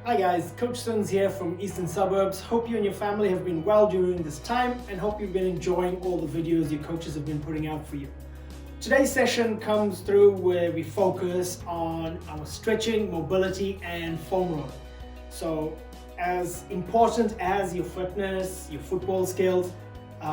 Hi guys, Coach Sunz here from Eastern Suburbs. Hope you and your family have been well during this time and hope you've been enjoying all the videos your coaches have been putting out for you. Today's session comes through where we focus on our stretching, mobility and foam rolling. So as important as your fitness, your football skills,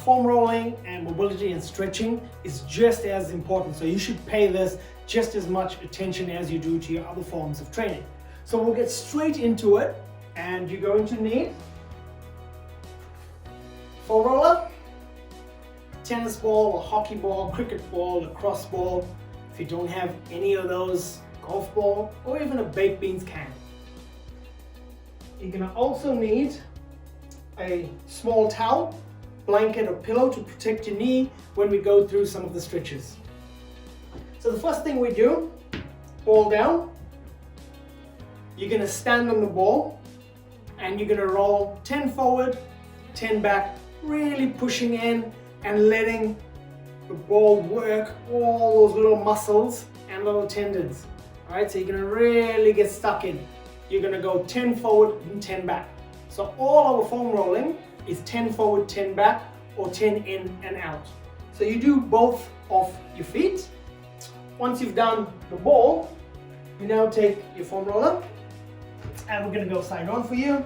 foam rolling and mobility and stretching is just as important. So you should pay this just as much attention as you do to your other forms of training. So we'll get straight into it, and you're going to need foam roller, tennis ball, a hockey ball, cricket ball, lacrosse ball. If you don't have any of those, golf ball, or even a baked beans can. You're going to also need a small towel, blanket or pillow to protect your knee when we go through some of the stretches. So the first thing we do, ball down. You're going to stand on the ball and you're going to roll 10 forward, 10 back, really pushing in and letting the ball work all those little muscles and little tendons. Alright, so you're going to really get stuck in. You're going to go 10 forward and 10 back. So all our foam rolling is 10 forward, 10 back, or 10 in and out. So you do both of your feet. Once you've done the ball, you now take your foam roller and we're going to go side on for you.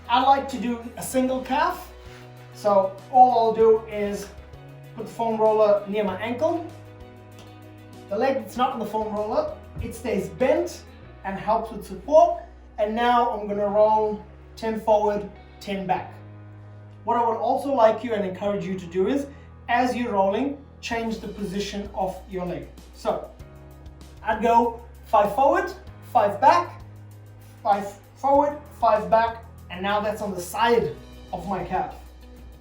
I like to do a single calf. So all I'll do is put the foam roller near my ankle. The leg that's not on the foam roller, it stays bent and helps with support. And now I'm going to roll 10 forward, 10 back. What I would also like you and encourage you to do is, as you're rolling, change the position of your leg. So I'd go 5 forward, 5 back, 5 forward, 5 back, and now that's on the side of my calf.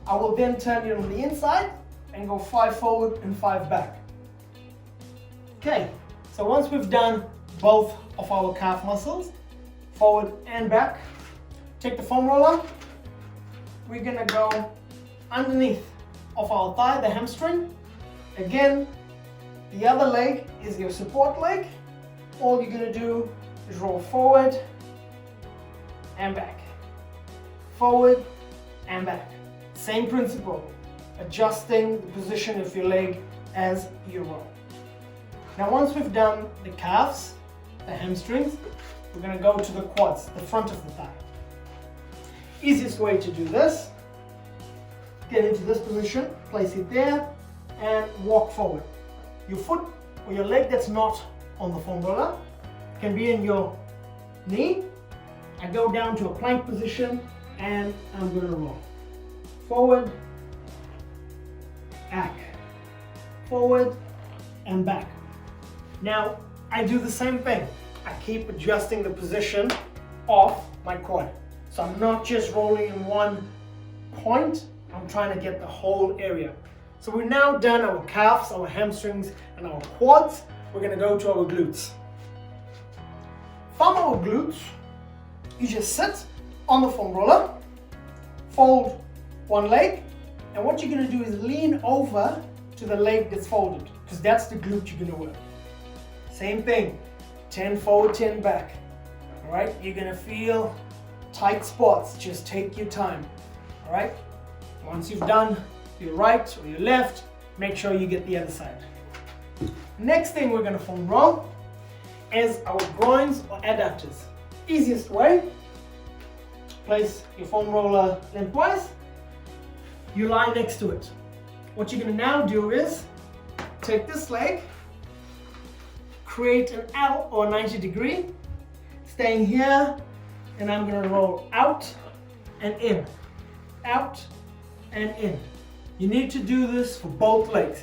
I will then turn it on the inside and go 5 forward and 5 back. Okay, so once we've done both of our calf muscles, forward and back, take the foam roller. We're gonna go underneath of our thigh, the hamstring. Again, the other leg is your support leg. All you're gonna do is roll forward and back, forward and back. Same principle, adjusting the position of your leg as you roll. Now once we've done the calves, the hamstrings, we're going to go to the quads, the front of the thigh. Easiest way to do this, get into this position, place it there and walk forward. Your foot or your leg that's not on the foam roller can be in your knee. I go down to a plank position and I'm going to roll. Forward, back, forward and back. Now I do the same thing. I keep adjusting the position of my quad. So I'm not just rolling in one point, I'm trying to get the whole area. So we've now done our calves, our hamstrings and our quads. We're going to go to our glutes. From our glutes, you just sit on the foam roller, fold one leg, and what you're going to do is lean over to the leg that's folded, because that's the glute you're going to work. Same thing, 10 forward, 10 back. All right, you're going to feel tight spots, just take your time. All right, once you've done your right or your left, make sure you get the other side. Next thing we're going to foam roll is our groins or adductors. Easiest way, place your foam roller lengthwise, you lie next to it. What you're going to now do is take this leg, create an L or 90 degree, staying here, and I'm going to roll out and in, out and in. You need to do this for both legs.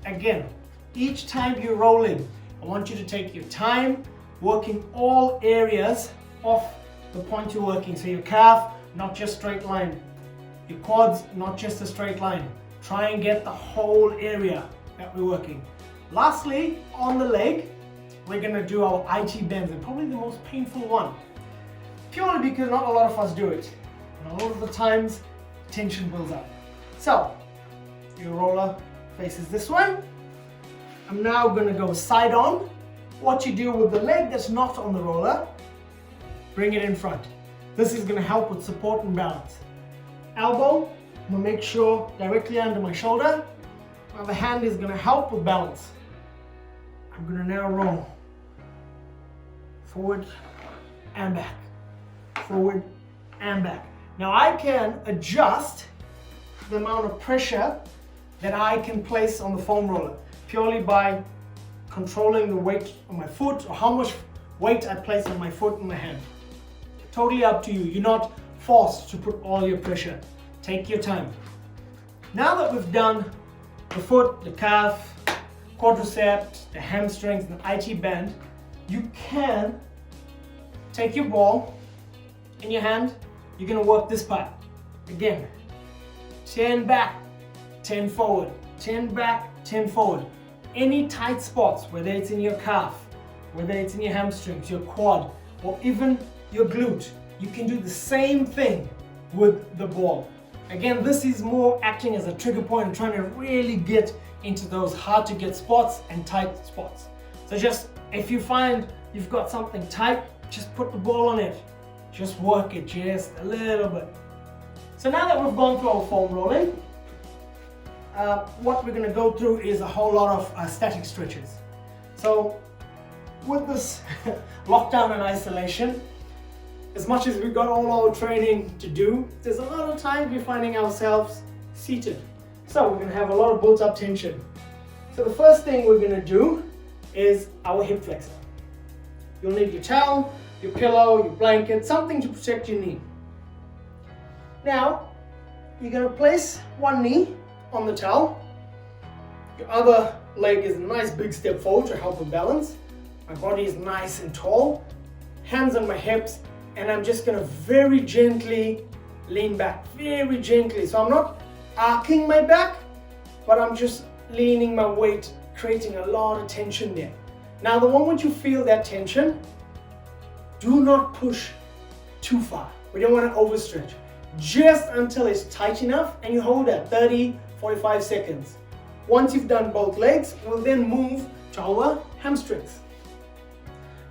Again, each time you're rolling, I want you to take your time working all areas of the point you're working. So your calf, not just straight line. Your quads, not just a straight line. Try and get the whole area that we're working. Lastly, on the leg, we're going to do our IT bends, and probably the most painful one. Purely because not a lot of us do it. And a lot of the times, tension builds up. So, your roller faces this way. I'm now going to go side on. What you do with the leg that's not on the roller, bring it in front. This is going to help with support and balance. Elbow, I'm going to make sure directly under my shoulder. My other hand is going to help with balance. I'm going to now roll forward and back, forward and back. Now I can adjust the amount of pressure that I can place on the foam roller purely by controlling the weight on my foot or how much weight I place on my foot and my hand. Totally up to you. You're not forced to put all your pressure. Take your time. Now that we've done the foot, the calf, quadriceps, the hamstrings, and the IT band, you can take your ball in your hand. You're going to work this part. Again, 10 back, 10 forward, 10 back, 10 forward. Any tight spots, whether it's in your calf, whether it's in your hamstrings, your quad, or even your glute, you can do the same thing with the ball. Again, this is more acting as a trigger point and trying to really get into those hard to get spots and tight spots. So just, if you find you've got something tight, just put the ball on it. Just work it just a little bit. So now that we've gone through our foam rolling, what we're going to go through is a whole lot of static stretches. So with this lockdown and isolation, as much as we've got all our training to do, there's a lot of times we're finding ourselves seated. So we're going to have a lot of built up tension. So the first thing we're going to do is our hip flexor. You'll need your towel, your pillow, your blanket, something to protect your knee. Now, you're going to place one knee on the towel. Your other leg is a nice big step forward to help with balance. My body is nice and tall. Hands on my hips, and I'm just going to very gently lean back, very gently. So I'm not arcing my back, but I'm just leaning my weight, creating a lot of tension there. Now, the moment you feel that tension, do not push too far. We don't want to overstretch. Just until it's tight enough, and you hold that 30-45 seconds. Once you've done both legs, we'll then move to our hamstrings.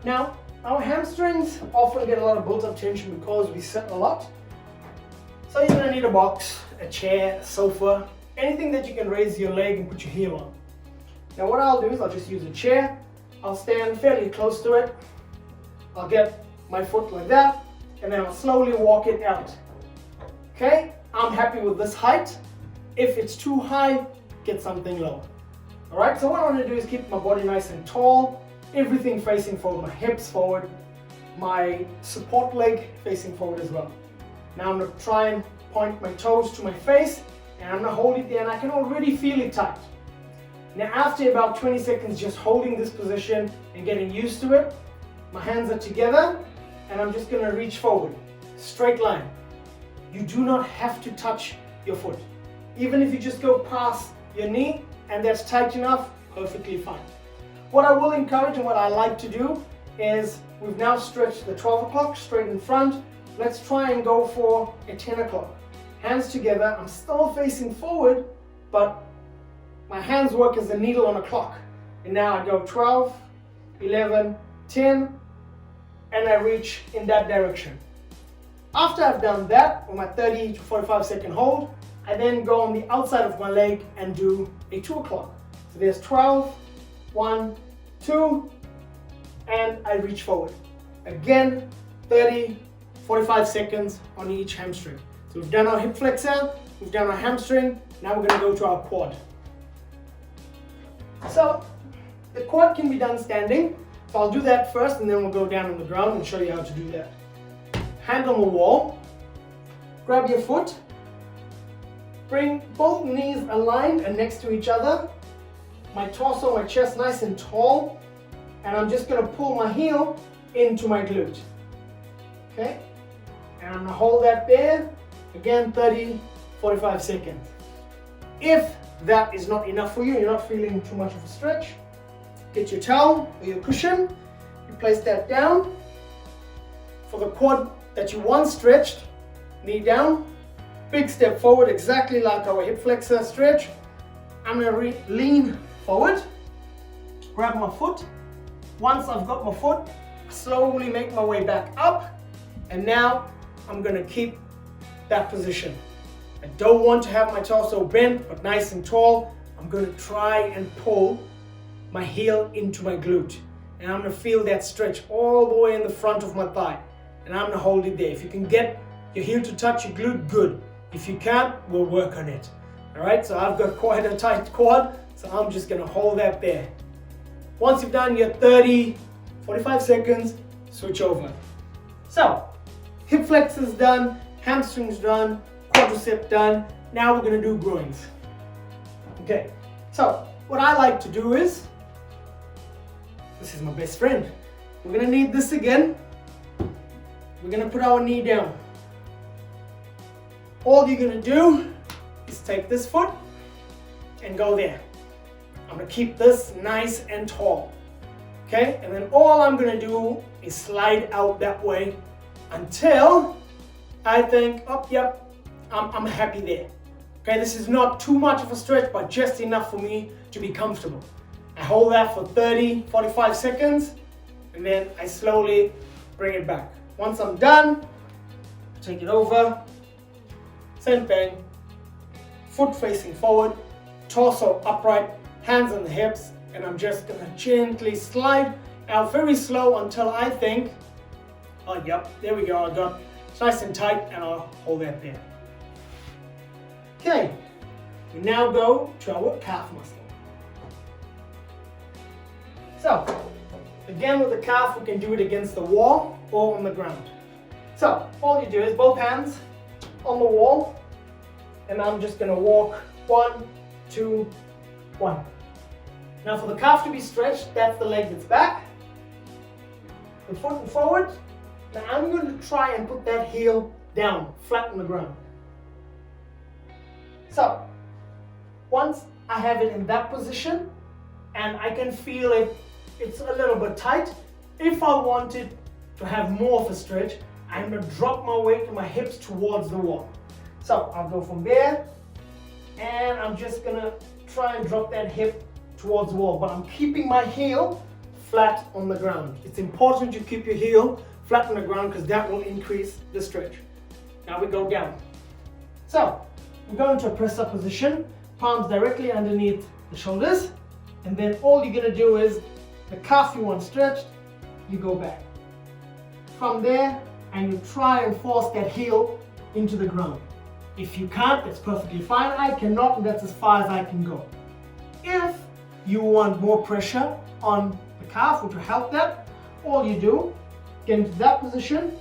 Now, our hamstrings often get a lot of built-up tension because we sit a lot. So you're going to need a box, a chair, a sofa, anything that you can raise your leg and put your heel on. Now what I'll do is I'll just use a chair. I'll stand fairly close to it. I'll get my foot like that, and then I'll slowly walk it out. Okay, I'm happy with this height. If it's too high, get something lower. All right, so what I want to do is keep my body nice and tall, everything facing forward, my hips forward, my support leg facing forward as well. Now I'm going to try and point my toes to my face, and I'm going to hold it there, and I can already feel it tight. Now after about 20 seconds just holding this position and getting used to it, my hands are together, and I'm just going to reach forward, straight line. You do not have to touch your foot. Even if you just go past your knee and that's tight enough, perfectly fine. What I will encourage and what I like to do is, we've now stretched the 12 o'clock straight in front. Let's try and go for a 10 o'clock. Hands together, I'm still facing forward, but my hands work as a needle on a clock. And now I go 12, 11, 10, and I reach in that direction. After I've done that, with my 30 to 45 second hold, I then go on the outside of my leg and do a 2 o'clock. So there's 12, 1, 2, and I reach forward. Again, 30, 45 seconds on each hamstring. So we've done our hip flexor, we've done our hamstring, now we're going to go to our quad. So the quad can be done standing. So I'll do that first, and then we'll go down on the ground and show you how to do that. Hand on the wall, grab your foot, bring both knees aligned and next to each other. My torso, my chest nice and tall, and I'm just going to pull my heel into my glute. Okay? And I'm going to hold that there, again 30, 45 seconds. If that is not enough for you, you're not feeling too much of a stretch, get your towel or your cushion, you place that down. For the quad that you once stretched, knee down, big step forward, exactly like our hip flexor stretch. I'm going to lean forward, grab my foot. Once I've got my foot, slowly make my way back up, And now I'm gonna keep that position. I don't want to have my torso bent, but nice and tall. I'm gonna try and pull my heel into my glute. And I'm gonna feel that stretch all the way in the front of my thigh. And I'm gonna hold it there. If you can get your heel to touch your glute, good. If you can't, we'll work on it. All right, so I've got quite a tight quad, so I'm just gonna hold that there. Once you've done your 30, 45 seconds, switch over. So, hip flexors done, hamstrings done, quadricep done. Now we're gonna do groins. Okay, so what I like to do is, this is my best friend. We're gonna need this again. We're gonna put our knee down. All you're gonna do is take this foot and go there. I'm gonna keep this nice and tall. Okay, and then all I'm gonna do is slide out that way until I think, oh, yep, I'm happy there. Okay, this is not too much of a stretch, but just enough for me to be comfortable. I hold that for 30, 45 seconds, and then I slowly bring it back. Once I'm done, take it over, same thing, foot facing forward, torso upright, hands on the hips, and I'm just gonna gently slide out very slow until I think, oh yep, there we go, I got it's nice and tight, and I'll hold that there. Okay, we now go to our calf muscle. So, again with the calf, we can do it against the wall or on the ground. So, all you do is both hands on the wall, and I'm just gonna walk 1, 2, 1. Now for the calf to be stretched, that's the leg that's back. The foot forward. Now I'm going to try and put that heel down, flat on the ground. So, once I have it in that position, and I can feel it's a little bit tight. If I wanted to have more of a stretch, I'm going to drop my weight and my hips towards the wall. So I'll go from there, and I'm just going to try and drop that hip towards the wall, but I'm keeping my heel flat on the ground. It's important you keep your heel flat on the ground because that will increase the stretch. Now we go down. So we go into a press up position, palms directly underneath the shoulders, and then all you're gonna do is the calf you want stretched, you go back. From there, and you try and force that heel into the ground. If you can't, that's perfectly fine. I cannot, and that's as far as I can go. If you want more pressure on the calf, which will help that, all you do, get into that position,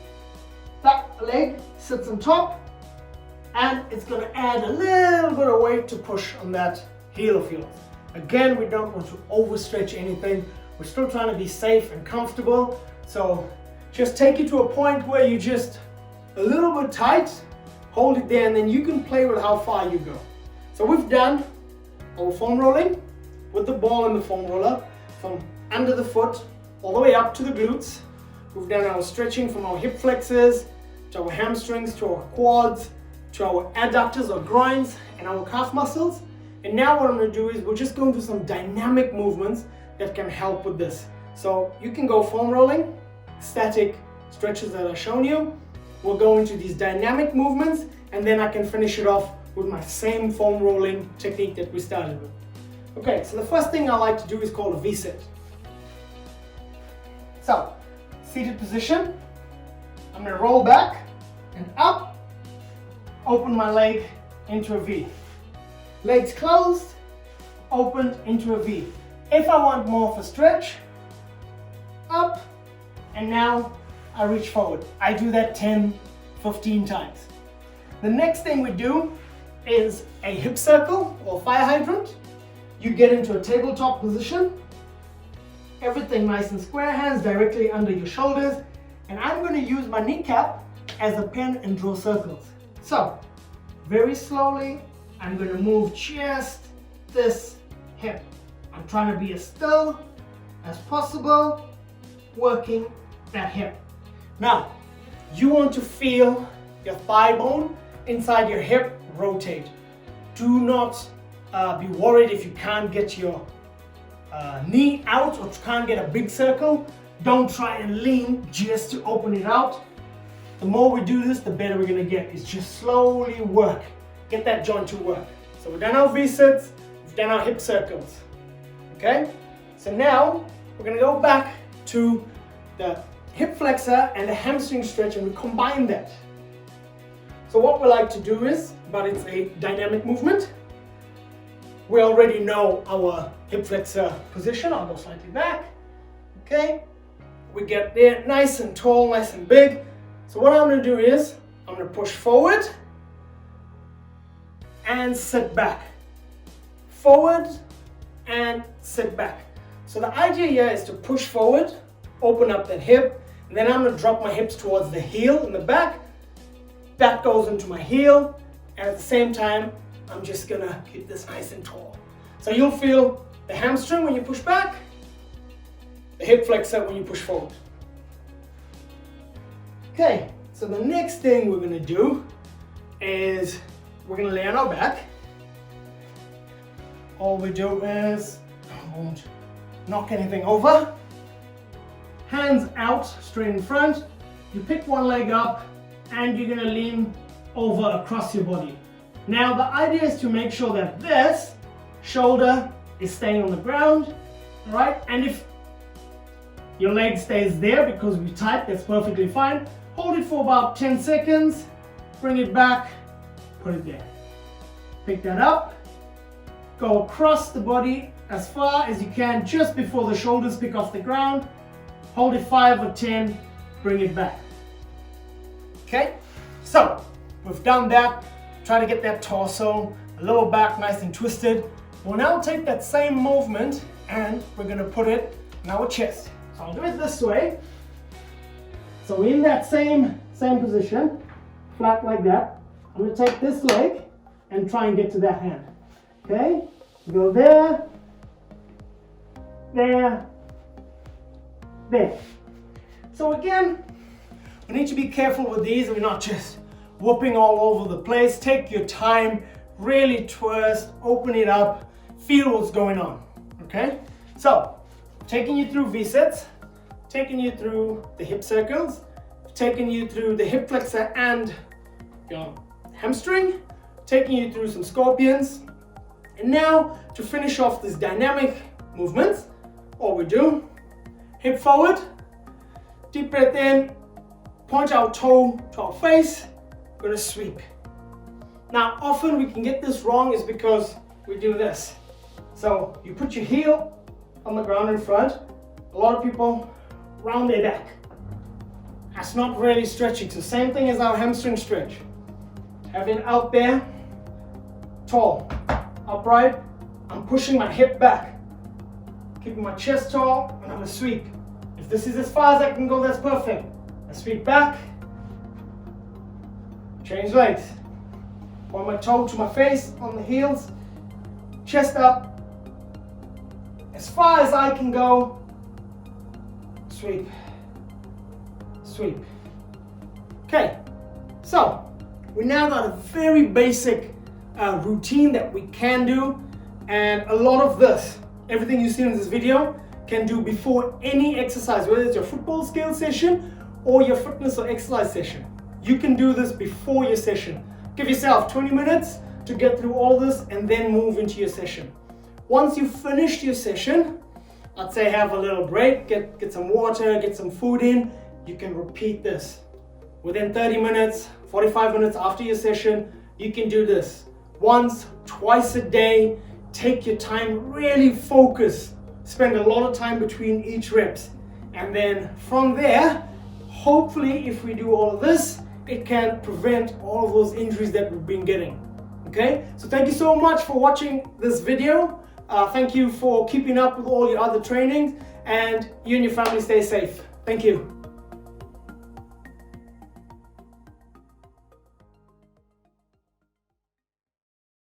that leg sits on top, and it's going to add a little bit of weight to push on that heel of yours. Again, we don't want to overstretch anything. We're still trying to be safe and comfortable, so just take it to a point where you just a little bit tight, hold it there, and then you can play with how far you go. So we've done our foam rolling with the ball and the foam roller from under the foot all the way up to the glutes. We've done our stretching from our hip flexors to our hamstrings to our quads to our adductors or groins and our calf muscles. And now what I'm going to do is we're just going to do some dynamic movements that can help with this. So you can go foam rolling, static stretches that I've shown you. We'll go into these dynamic movements, and then I can finish it off with my same foam rolling technique that we started with. Okay, so the first thing I like to do is called a V-sit. So, seated position, I'm going to roll back and up, open my leg into a V. Legs closed, opened into a V. If I want more of a stretch, up, and now I reach forward. I do that 10, 15 times. The next thing we do is a hip circle or fire hydrant. You get into a tabletop position. Everything nice and square, hands directly under your shoulders. And I'm going to use my kneecap as a pen and draw circles. So, very slowly, I'm going to move just this hip. I'm trying to be as still as possible, working that hip. Now, you want to feel your thigh bone inside your hip rotate. Do not be worried if you can't get your knee out or can't get a big circle. Don't try and lean just to open it out. the more we do this, the better we're gonna get. It's just slowly work. Get that joint to work. So we've done our V-sits, we've done our hip circles. Okay? So now we're gonna go back to the hip flexor and the hamstring stretch and we combine that. So what we like to do is, but it's a dynamic movement. We already know our hip flexor position. I'll go slightly back. Okay? We get there nice and tall, nice and big. So what I'm going to do is, I'm going to push forward and sit back. Forward and sit back. So the idea here is to push forward, open up that hip, and then I'm going to drop my hips towards the heel in the back. That goes into my heel, and at the same time, I'm just going to keep this nice and tall. So you'll feel the hamstring when you push back, the hip flexor when you push forward. Okay, so the next thing we're going to do is we're going to lay on our back. All we do is, I won't knock anything over. Hands out, straight in front. You pick one leg up and you're going to lean over across your body. Now the idea is to make sure that this shoulder is staying on the ground, all right? And if your leg stays there because we're tight, that's perfectly fine. Hold it for about 10 seconds, bring it back, put it there. Pick that up, go across the body as far as you can just before the shoulders pick off the ground. Hold it 5 or 10, bring it back. Okay, so we've done that. Try to get that torso, lower back nice and twisted. We'll now take that same movement and we're going to put it in our chest. So I'll do it this way. So in that same position, flat like that, I'm going to take this leg and try and get to that hand. Okay, go there, there, there. So again, we need to be careful with these. We're not just whooping all over the place. Take your time, really twist, open it up, feel what's going on. Okay, so taking you through V-sits, taking you through the hip circles, taking you through the hip flexor and your hamstring, taking you through some scorpions. And now to finish off this dynamic movements, all we do, hip forward, deep breath in, point our toe to our face, we're going to sweep. Now often we can get this wrong is because we do this. So you put your heel on the ground in front, a lot of people round their back. That's not really stretching. So same thing as our hamstring stretch. Have it out there, tall, upright. I'm pushing my hip back, keeping my chest tall, and I'm going to sweep. If this is as far as I can go, that's perfect. I sweep back, change legs. Point my toe to my face on the heels, chest up, as far as I can go, sweep, sweep. Okay, so we now got a very basic routine that we can do, and a lot of this, everything you see in this video, can do before any exercise, whether it's your football skill session or your fitness or exercise session. You can do this before your session. Give yourself 20 minutes to get through all this and then move into your session. Once you've finished your session, I'd say have a little break, get some water, get some food in. You can repeat this. Within 30 minutes, 45 minutes after your session, you can do this. Once, twice a day. Take your time, really focus. Spend a lot of time between each reps. And then from there, hopefully if we do all of this, it can prevent all of those injuries that we've been getting. Okay, so thank you so much for watching this video. Thank you for keeping up with all your other trainings, and you and your family stay safe. Thank you.